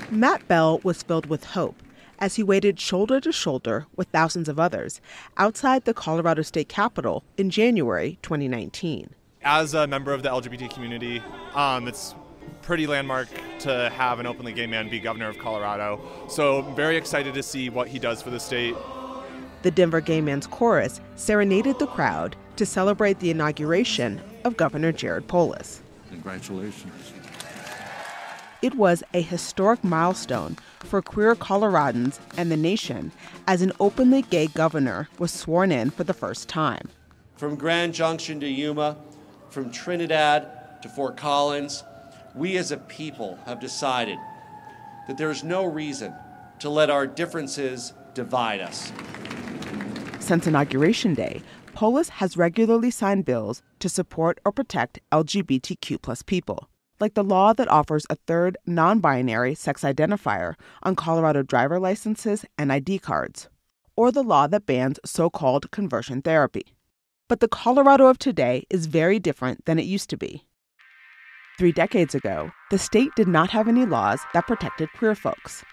Matt Bell was filled with hope as he waited shoulder to shoulder with thousands of others outside the Colorado State Capitol in January 2019. As a member of the LGBT community, it's pretty landmark to have an openly gay man be governor of Colorado. So I'm very excited to see what he does for the state. The Denver Gay Men's Chorus serenaded the crowd to celebrate the inauguration of Governor Jared Polis. Congratulations. It was a historic milestone for queer Coloradans and the nation as an openly gay governor was sworn in for the first time. From Grand Junction to Yuma, from Trinidad to Fort Collins, we as a people have decided that there is no reason to let our differences divide us. Since Inauguration Day, Polis has regularly signed bills to support or protect LGBTQ+ people, like the law that offers a third non-binary sex identifier on Colorado driver licenses and ID cards, or the law that bans so-called conversion therapy. But the Colorado of today is very different than it used to be. 3 decades ago, the state did not have any laws that protected queer folks.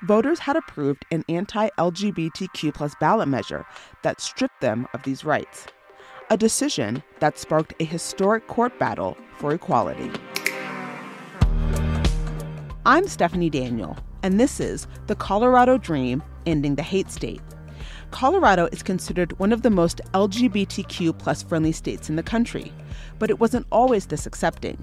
Voters had approved an anti-LGBTQ+ ballot measure that stripped them of these rights, a decision that sparked a historic court battle for equality. I'm Stephanie Daniel, and this is The Colorado Dream, Ending the Hate State. Colorado is considered one of the most LGBTQ+ friendly states in the country, but it wasn't always this accepting.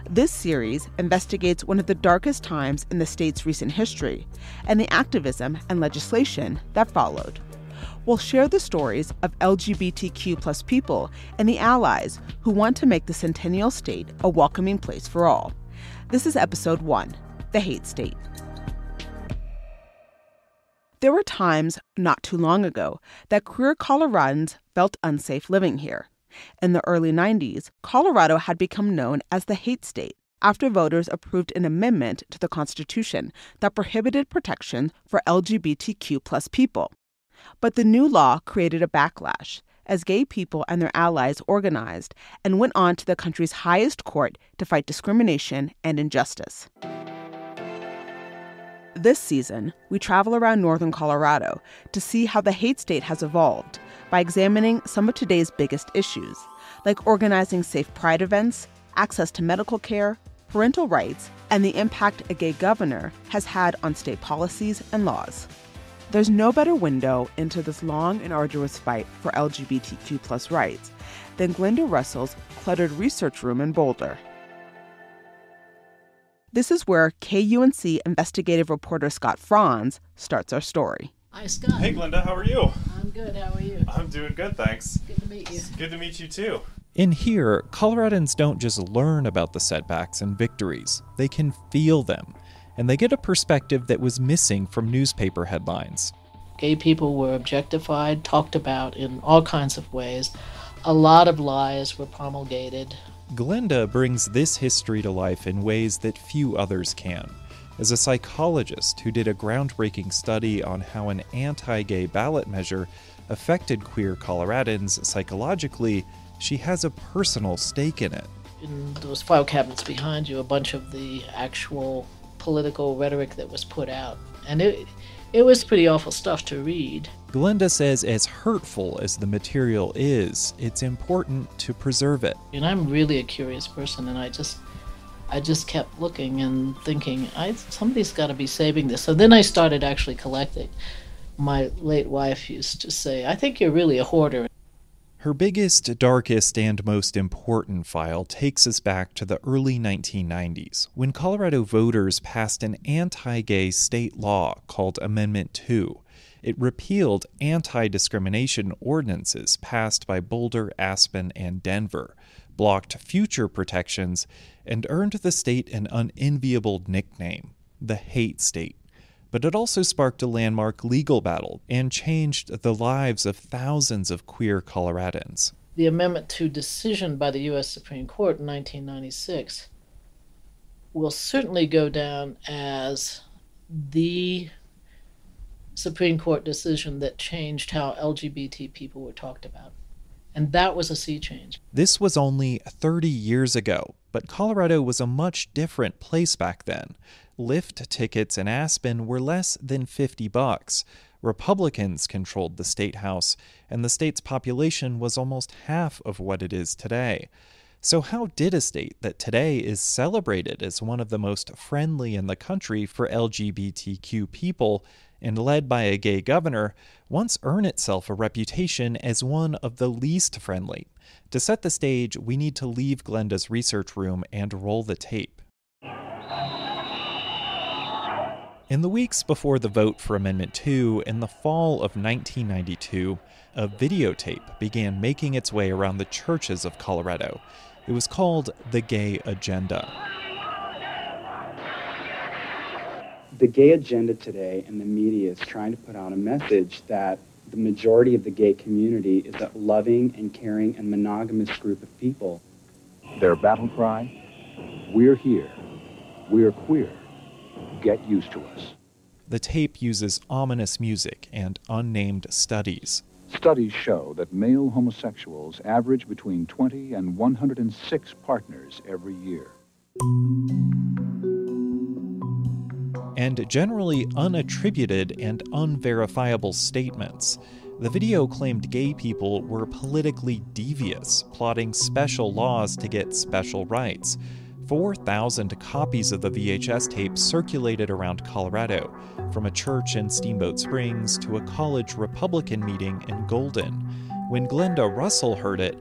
This series investigates one of the darkest times in the state's recent history and the activism and legislation that followed. We'll share the stories of LGBTQ+ people and the allies who want to make the Centennial State a welcoming place for all. This is Episode 1, The Hate State. There were times not too long ago that queer Coloradans felt unsafe living here. In the early 90s, Colorado had become known as the hate state after voters approved an amendment to the Constitution that prohibited protection for LGBTQ+ people. But the new law created a backlash as gay people and their allies organized and went on to the country's highest court to fight discrimination and injustice. This season, we travel around northern Colorado to see how the hate state has evolved by examining some of today's biggest issues, like organizing safe pride events, access to medical care, parental rights, and the impact a gay governor has had on state policies and laws. There's no better window into this long and arduous fight for LGBTQ+ rights than Glenda Russell's cluttered research room in Boulder. This is where KUNC investigative reporter Scott Franz starts our story. Hi, Scott. Hey, Glenda, how are you? I'm good. How are you? I'm doing good, thanks. Good to meet you. Good to meet you, too. In here, Coloradans don't just learn about the setbacks and victories. They can feel them, and they get a perspective that was missing from newspaper headlines. Gay people were objectified, talked about in all kinds of ways. A lot of lies were promulgated. Glenda brings this history to life in ways that few others can. As a psychologist who did a groundbreaking study on how an anti-gay ballot measure affected queer Coloradans psychologically, she has a personal stake in it. In those file cabinets behind you, a bunch of the actual political rhetoric that was put out. And it was pretty awful stuff to read. Glenda says as hurtful as the material is, it's important to preserve it. And I'm really a curious person, and I just kept looking and thinking, somebody's got to be saving this. So then I started actually collecting. My late wife used to say, I think you're really a hoarder. Her biggest, darkest, and most important file takes us back to the early 1990s, when Colorado voters passed an anti-gay state law called Amendment 2. It repealed anti-discrimination ordinances passed by Boulder, Aspen, and Denver, blocked future protections, and earned the state an unenviable nickname, the hate state. But it also sparked a landmark legal battle and changed the lives of thousands of queer Coloradans. The Amendment 2 decision by the U.S. Supreme Court in 1996 will certainly go down as the Supreme Court decision that changed how LGBT people were talked about. And that was a sea change. This was only 30 years ago, But Colorado was a much different place back then. Lyft tickets in Aspen were less than $50. Republicans controlled the state house, and the state's population was almost half of what it is today. So how did a state that today is celebrated as one of the most friendly in the country for LGBTQ people and led by a gay governor once earn itself a reputation as one of the least friendly? To set the stage, we need to leave Glenda's research room and roll the tape. In the weeks before the vote for Amendment 2 in the fall of 1992, a videotape began making its way around the churches of Colorado. It was called The Gay Agenda. The gay agenda today and the media is trying to put out a message that the majority of the gay community is a loving and caring and monogamous group of people. Their battle cry, we're here, we're queer, get used to us. The tape uses ominous music and unnamed studies. Studies show that male homosexuals average between 20 and 106 partners every year. And generally unattributed and unverifiable statements. The video claimed gay people were politically devious, plotting special laws to get special rights. 4,000 copies of the VHS tape circulated around Colorado, from a church in Steamboat Springs to a college Republican meeting in Golden. When Glenda Russell heard it,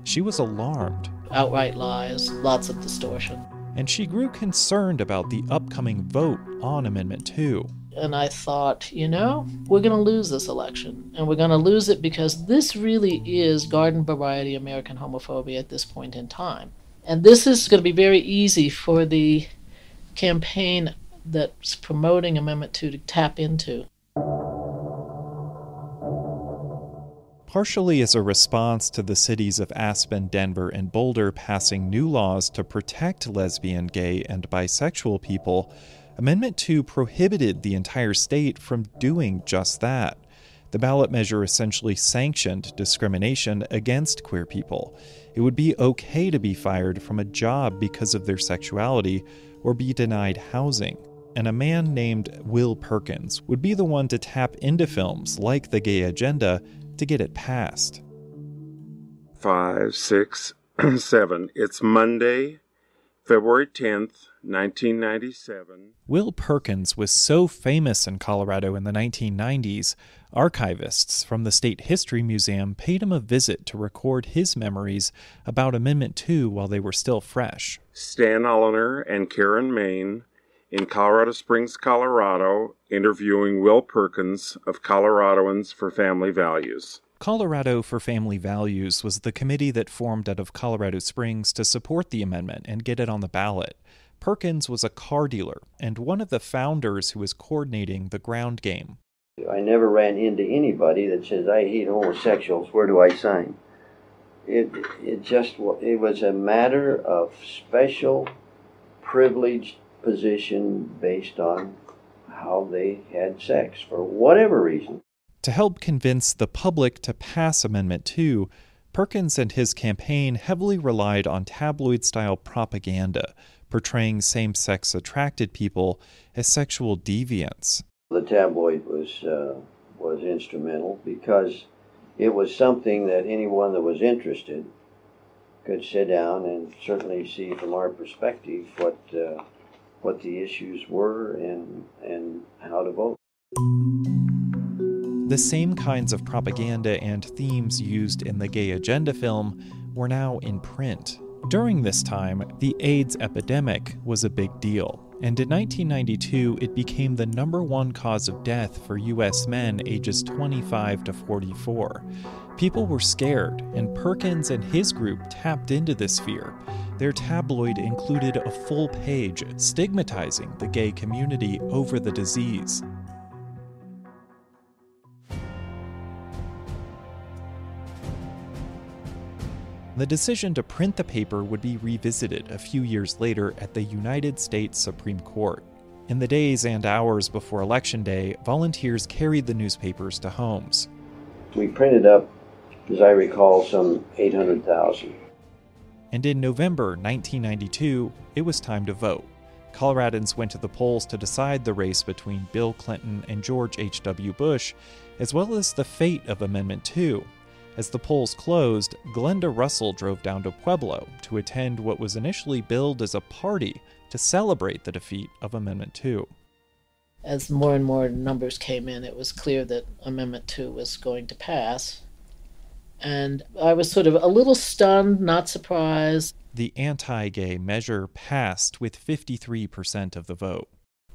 she was alarmed. Outright lies, lots of distortion. And she grew concerned about the upcoming vote on Amendment 2. And I thought, we're going to lose this election. And we're going to lose it because this really is garden variety American homophobia at this point in time. And this is going to be very easy for the campaign that's promoting Amendment 2 to tap into. Partially as a response to the cities of Aspen, Denver, and Boulder passing new laws to protect lesbian, gay, and bisexual people, Amendment 2 prohibited the entire state from doing just that. The ballot measure essentially sanctioned discrimination against queer people. It would be okay to be fired from a job because of their sexuality or be denied housing. And a man named Will Perkins would be the one to tap into films like The Gay Agenda to get it passed. 5, 6, 7. It's Monday, February 10th, 1997. Will Perkins was so famous in Colorado in the 1990s, archivists from the State History Museum paid him a visit to record his memories about Amendment 2 while they were still fresh. Stan Ulliner and Karen Main in Colorado Springs, Colorado, interviewing Will Perkins of Coloradoans for Family Values. Colorado for Family Values was the committee that formed out of Colorado Springs to support the amendment and get it on the ballot. Perkins was a car dealer and one of the founders who was coordinating the ground game. I never ran into anybody that says, I hate homosexuals, where do I sign? It was a matter of special privileged position based on how they had sex, for whatever reason. To help convince the public to pass Amendment 2, Perkins and his campaign heavily relied on tabloid-style propaganda, portraying same-sex attracted people as sexual deviants. The tabloid was instrumental because it was something that anyone that was interested could sit down and certainly see from our perspective what the issues were and how to vote. The same kinds of propaganda and themes used in the Gay Agenda film were now in print. During this time, the AIDS epidemic was a big deal, and in 1992 it became the #1 cause of death for U.S. men ages 25 to 44. People were scared, and Perkins and his group tapped into this fear. Their tabloid included a full page stigmatizing the gay community over the disease. The decision to print the paper would be revisited a few years later at the United States Supreme Court. In the days and hours before Election Day, volunteers carried the newspapers to homes. We printed up, as I recall, some 800,000. And in November 1992, it was time to vote. Coloradans went to the polls to decide the race between Bill Clinton and George H.W. Bush, as well as the fate of Amendment 2. As the polls closed, Glenda Russell drove down to Pueblo to attend what was initially billed as a party to celebrate the defeat of Amendment 2. As more and more numbers came in, it was clear that Amendment 2 was going to pass. And I was sort of a little stunned, not surprised. The anti-gay measure passed with 53% of the vote.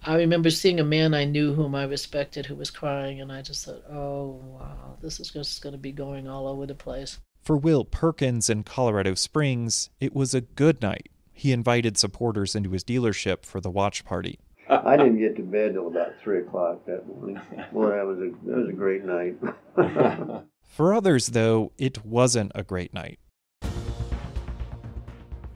I remember seeing a man I knew whom I respected who was crying, and I just thought, oh, wow, this is just going to be going all over the place. For Will Perkins in Colorado Springs, it was a good night. He invited supporters into his dealership for the watch party. I didn't get to bed till about 3 o'clock that morning. Boy, that was a great night. For others, though, it wasn't a great night.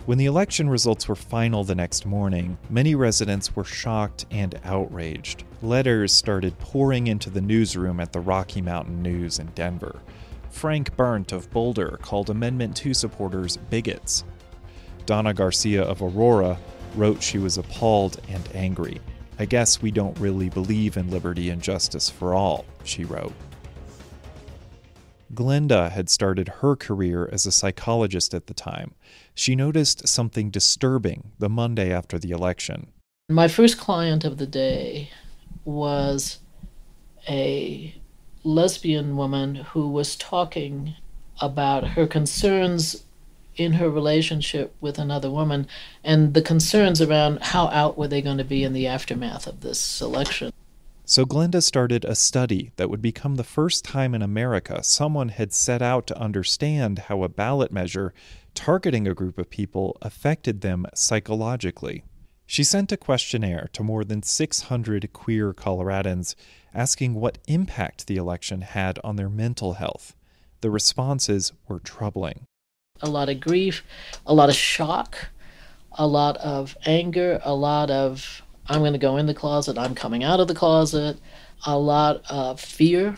When the election results were final the next morning, many residents were shocked and outraged. Letters started pouring into the newsroom at the Rocky Mountain News in Denver. Frank Berndt of Boulder called Amendment 2 supporters bigots. Donna Garcia of Aurora wrote she was appalled and angry. "I guess we don't really believe in liberty and justice for all," she wrote. Glenda had started her career as a psychologist at the time. She noticed something disturbing the Monday after the election. My first client of the day was a lesbian woman who was talking about her concerns in her relationship with another woman and the concerns around how out were they going to be in the aftermath of this election. So Glenda started a study that would become the first time in America someone had set out to understand how a ballot measure targeting a group of people affected them psychologically. She sent a questionnaire to more than 600 queer Coloradans asking what impact the election had on their mental health. The responses were troubling. A lot of grief, a lot of shock, a lot of anger, a lot of I'm going to go in the closet, I'm coming out of the closet, a lot of fear.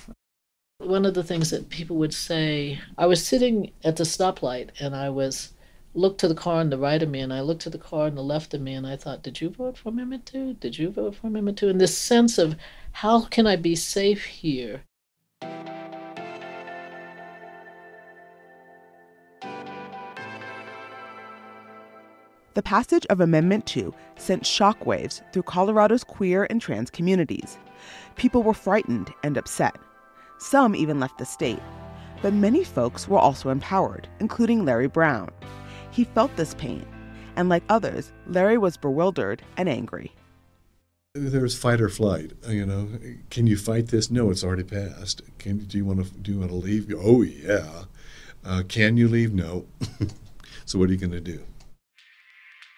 One of the things that people would say, I was sitting at the stoplight and I looked to the car on the right of me and I looked to the car on the left of me and I thought, did you vote for Amendment 2? Did you vote for Amendment 2? And this sense of how can I be safe here? The passage of Amendment 2 sent shockwaves through Colorado's queer and trans communities. People were frightened and upset. Some even left the state. But many folks were also empowered, including Larry Brown. He felt this pain, and like others, Larry was bewildered and angry. There was fight or flight. Can you fight this? No, it's already passed. Do you want to leave? Oh yeah. Can you leave? No. So what are you going to do?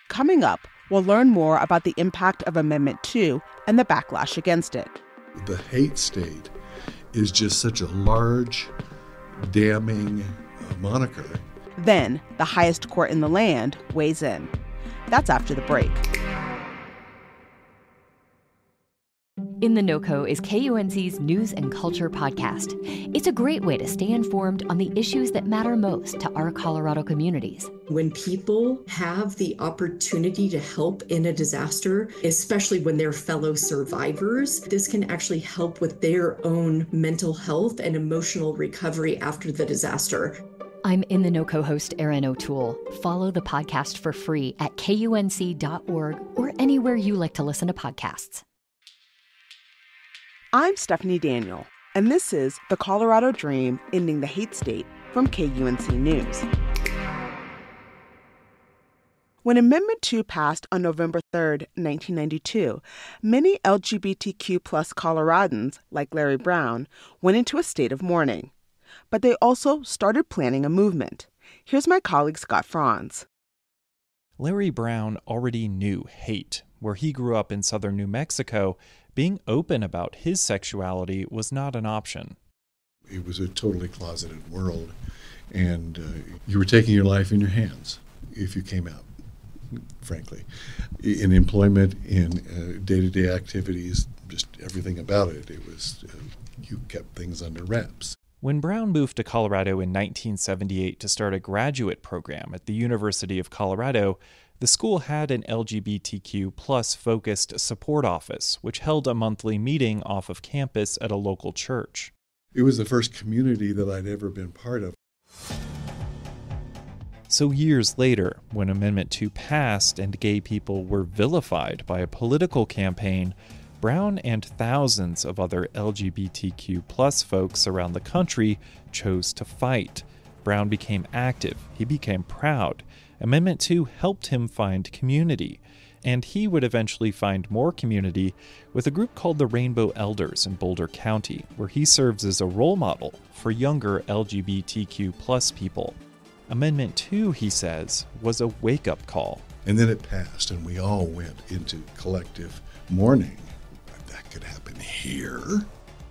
Coming up, we'll learn more about the impact of Amendment 2 and the backlash against it. The hate state is just such a large, damning moniker. Then, the highest court in the land weighs in. That's after the break. In the NoCo is KUNC's News and Culture podcast. It's a great way to stay informed on the issues that matter most to our Colorado communities. When people have the opportunity to help in a disaster, especially when they're fellow survivors, this can actually help with their own mental health and emotional recovery after the disaster. I'm In the NoCo host Erin O'Toole. Follow the podcast for free at kunc.org or anywhere you like to listen to podcasts. I'm Stephanie Daniel, and this is The Colorado Dream, Ending the Hate State from KUNC News. When Amendment 2 passed on November 3, 1992, many LGBTQ+ Coloradans, like Larry Brown, went into a state of mourning. But they also started planning a movement. Here's my colleague Scott Franz. Larry Brown already knew hate. Where he grew up in southern New Mexico, being open about his sexuality was not an option. It was a totally closeted world, and you were taking your life in your hands if you came out, frankly. In employment, in day-to-day activities, just everything about it. It was, you kept things under wraps. When Brown moved to Colorado in 1978 to start a graduate program at the University of Colorado, the school had an LGBTQ plus focused support office, which held a monthly meeting off of campus at a local church. It was the first community that I'd ever been part of. So years later, when Amendment 2 passed and gay people were vilified by a political campaign, Brown and thousands of other LGBTQ plus folks around the country chose to fight. Brown became active. He became proud. Amendment 2 helped him find community. And he would eventually find more community with a group called the Rainbow Elders in Boulder County, where he serves as a role model for younger LGBTQ plus people. Amendment 2, he says, was a wake-up call. And then it passed, and we all went into collective mourning. That could happen here.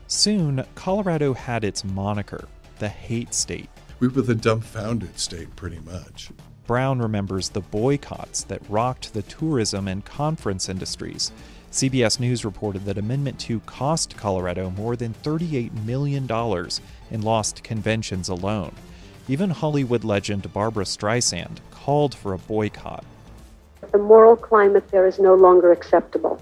Soon, Colorado had its moniker, the hate state. We were the dumbfounded state, pretty much. Brown remembers the boycotts that rocked the tourism and conference industries. CBS News reported that Amendment 2 cost Colorado more than $38 million in lost conventions alone. Even Hollywood legend Barbra Streisand called for a boycott. The moral climate there is no longer acceptable.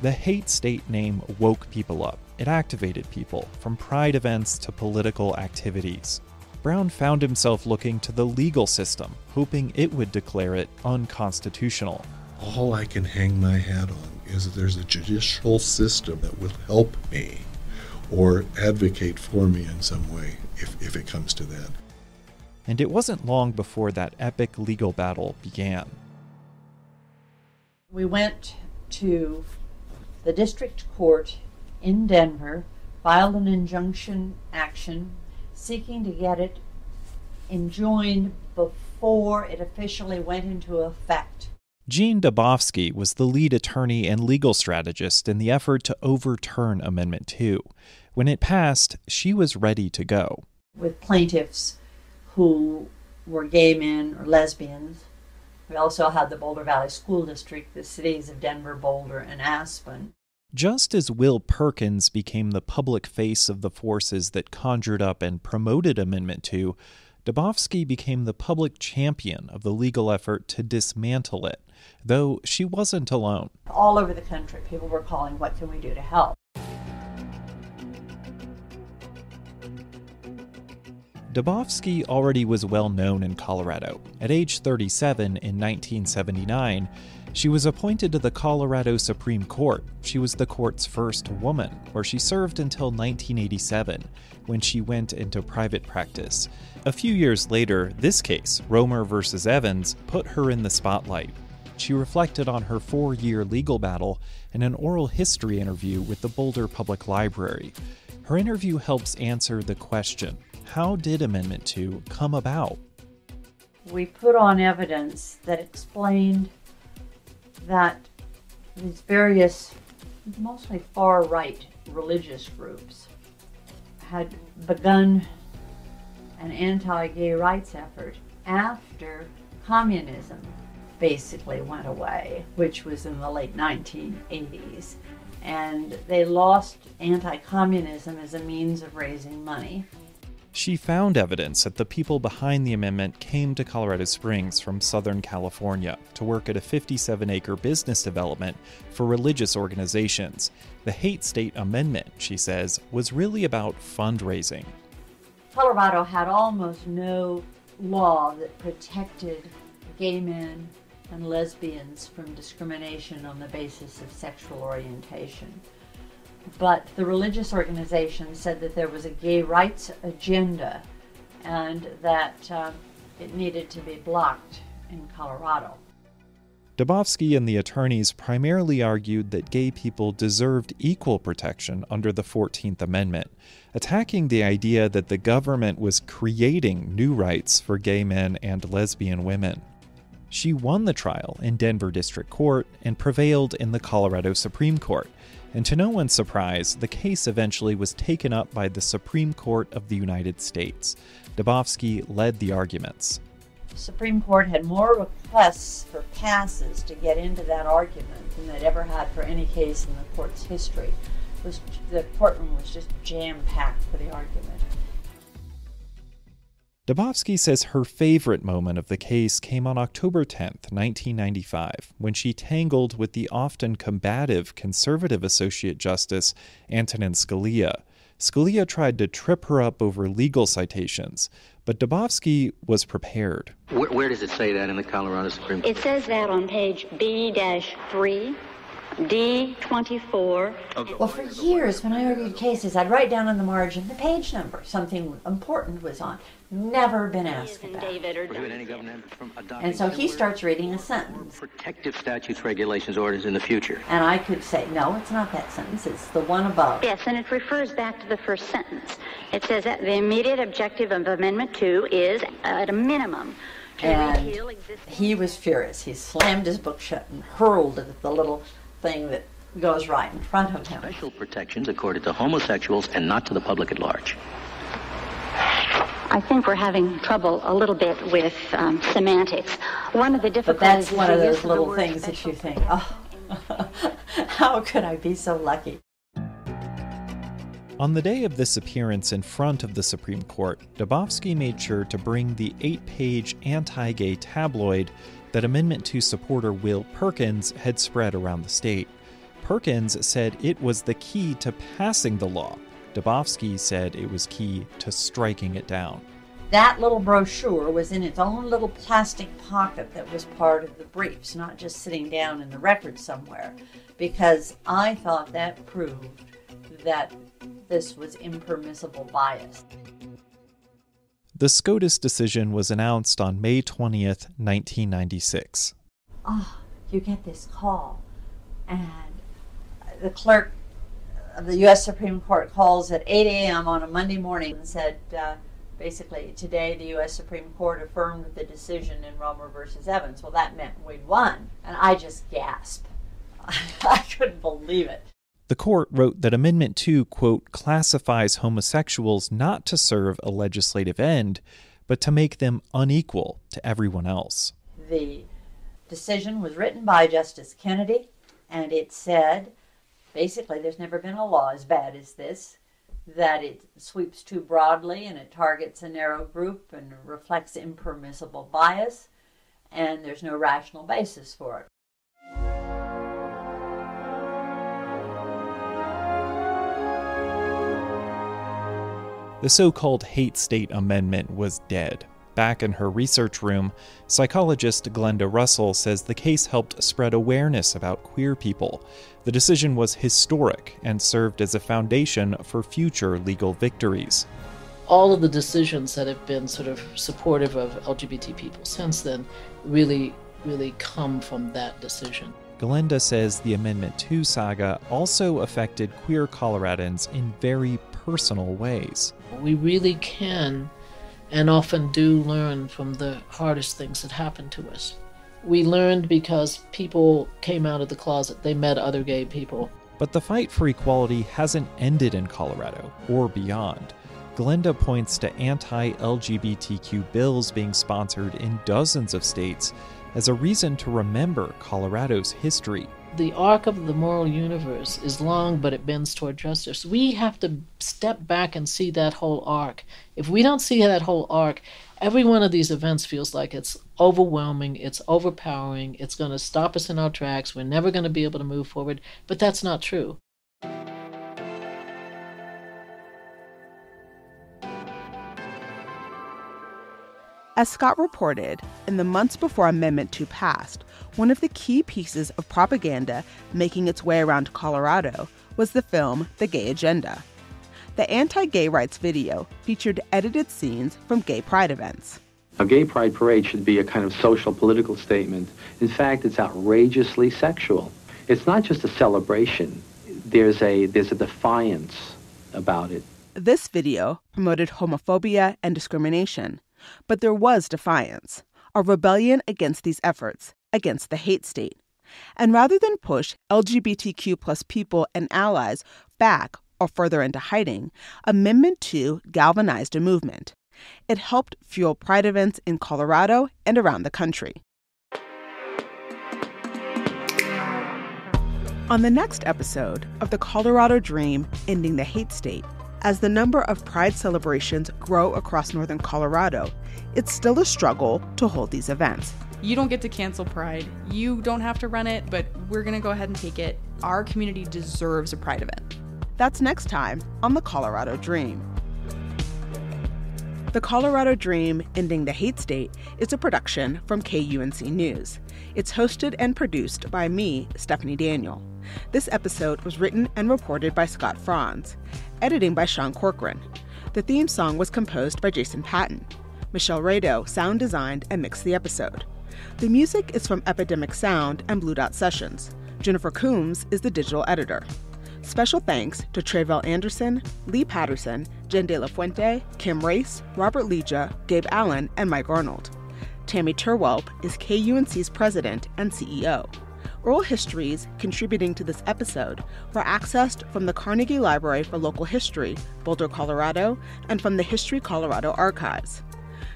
The hate state name woke people up. It activated people, from pride events to political activities. Brown found himself looking to the legal system, hoping it would declare it unconstitutional. All I can hang my hat on is that there's a judicial system that will help me or advocate for me in some way, if it comes to that. And it wasn't long before that epic legal battle began. We went to the district court in Denver, filed an injunction action, seeking to get it enjoined before it officially went into effect. Jean Dabowski was the lead attorney and legal strategist in the effort to overturn Amendment 2. When it passed, she was ready to go. With plaintiffs who were gay men or lesbians. We also had the Boulder Valley School District, the cities of Denver, Boulder, and Aspen. Just as Will Perkins became the public face of the forces that conjured up and promoted Amendment 2, Dabowski became the public champion of the legal effort to dismantle it, though she wasn't alone. All over the country, people were calling, "What can we do to help?" Dabowski already was well known in Colorado. At age 37 in 1979, she was appointed to the Colorado Supreme Court. She was the court's first woman, where she served until 1987, when she went into private practice. A few years later, this case, Romer versus Evans, put her in the spotlight. She reflected on her 4-year legal battle in an oral history interview with the Boulder Public Library. Her interview helps answer the question, how did Amendment 2 come about? We put on evidence that explained that these various, mostly far-right religious groups had begun an anti-gay rights effort after communism basically went away, which was in the late 1980s. And they lost anti-communism as a means of raising money. She found evidence that the people behind the amendment came to Colorado Springs from Southern California to work at a 57-acre business development for religious organizations. The Hate State Amendment, she says, was really about fundraising. Colorado had almost no law that protected gay men and lesbians from discrimination on the basis of sexual orientation. But the religious organization said that there was a gay rights agenda and that it needed to be blocked in Colorado. Dabowski and the attorneys primarily argued that gay people deserved equal protection under the 14th Amendment, attacking the idea that the government was creating new rights for gay men and lesbian women. She won the trial in Denver District Court and prevailed in the Colorado Supreme Court. And to no one's surprise, the case eventually was taken up by the Supreme Court of the United States. Dabowski led the arguments. The Supreme Court had more requests for passes to get into that argument than they'd ever had for any case in the court's history. The courtroom was just jam-packed for the argument. Dubofsky says her favorite moment of the case came on October 10, 1995, when she tangled with the often combative conservative Associate Justice Antonin Scalia. Scalia tried to trip her up over legal citations, but Dubofsky was prepared. Where does it say that in the Colorado Supreme Court? It says that on page B-3, D24. Okay. Well, for years, when I argued cases, I'd write down on the margin the page number. Something important was on. Never been asked about. And so he starts reading a sentence. Protective statutes, regulations, orders in the future. And I could say, no, it's not that sentence. It's the one above. Yes, and it refers back to the first sentence. It says that the immediate objective of Amendment 2 is, at a minimum, to repeal existing... He was furious. He slammed his book shut and hurled at the little thing that goes right in front of him. Special protections accorded to homosexuals and not to the public at large. I think we're having trouble a little bit with semantics. One of the difficulties... But that is one of those little things that you think, oh, how could I be so lucky? On the day of this appearance in front of the Supreme Court, Dubofsky made sure to bring the 8-page anti-gay tabloid that Amendment 2 supporter Will Perkins had spread around the state. Perkins said it was the key to passing the law. Dubofsky said it was key to striking it down. That little brochure was in its own little plastic pocket that was part of the briefs, not just sitting down in the record somewhere, because I thought that proved that this was impermissible bias. The SCOTUS decision was announced on May 20th, 1996. Oh, you get this call, and the clerk of the U.S. Supreme Court calls at 8 a.m. on a Monday morning and said, basically, today the U.S. Supreme Court affirmed the decision in Romer versus Evans. Well, that meant we'd won, and I just gasped. I couldn't believe it. The court wrote that Amendment 2, quote, classifies homosexuals not to serve a legislative end, but to make them unequal to everyone else. The decision was written by Justice Kennedy, and it said, basically, there's never been a law as bad as this, that it sweeps too broadly and it targets a narrow group and reflects impermissible bias, and there's no rational basis for it. The so-called hate state amendment was dead. Back in her research room, psychologist Glenda Russell says the case helped spread awareness about queer people. The decision was historic and served as a foundation for future legal victories. All of the decisions that have been sort of supportive of LGBT people since then really come from that decision. Glenda says the Amendment 2 saga also affected queer Coloradans in very personal ways. We really can and often do learn from the hardest things that happen to us. We learned because people came out of the closet. They met other gay people. But the fight for equality hasn't ended in Colorado or beyond. Glenda points to anti-LGBTQ bills being sponsored in dozens of states as a reason to remember Colorado's history. The arc of the moral universe is long, but it bends toward justice. We have to step back and see that whole arc. If we don't see that whole arc, every one of these events feels like it's overwhelming, it's overpowering, it's going to stop us in our tracks, we're never going to be able to move forward, but that's not true. As Scott reported, in the months before Amendment 2 passed, one of the key pieces of propaganda making its way around Colorado was the film The Gay Agenda. The anti-gay rights video featured edited scenes from gay pride events. A gay pride parade should be a kind of social political statement. In fact, it's outrageously sexual. It's not just a celebration. There's a defiance about it. This video promoted homophobia and discrimination. But there was defiance, a rebellion against these efforts, against the hate state. And rather than push LGBTQ plus people and allies back or further into hiding, Amendment 2 galvanized a movement. It helped fuel pride events in Colorado and around the country. On the next episode of The Colorado Dream, Ending the Hate State, As the number of Pride celebrations grow across northern Colorado, it's still a struggle to hold these events. You don't get to cancel Pride. You don't have to run it, but we're going to go ahead and take it. Our community deserves a Pride event. That's next time on The Colorado Dream. The Colorado Dream, Ending the Hate State, is a production from KUNC News. It's hosted and produced by me, Stephanie Daniel. This episode was written and reported by Scott Franz. Editing by Sean Corcoran. The theme song was composed by Jason Patton. Michelle Rado sound designed and mixed the episode. The music is from Epidemic Sound and Blue Dot Sessions. Jennifer Coombs is the digital editor. Special thanks to Tre'vell Anderson, Lee Patterson, Jen De La Fuente, Kim Race, Robert Leja, Gabe Allen, and Mike Arnold. Tammy Turwelp is KUNC's president and CEO. Oral histories contributing to this episode were accessed from the Carnegie Library for Local History, Boulder, Colorado, and from the History Colorado archives.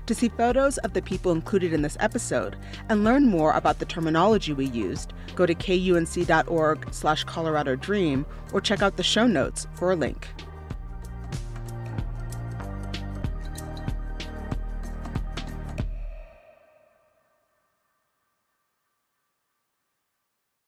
To see photos of the people included in this episode and learn more about the terminology we used, go to kunc.org/Colorado Dream or check out the show notes for a link.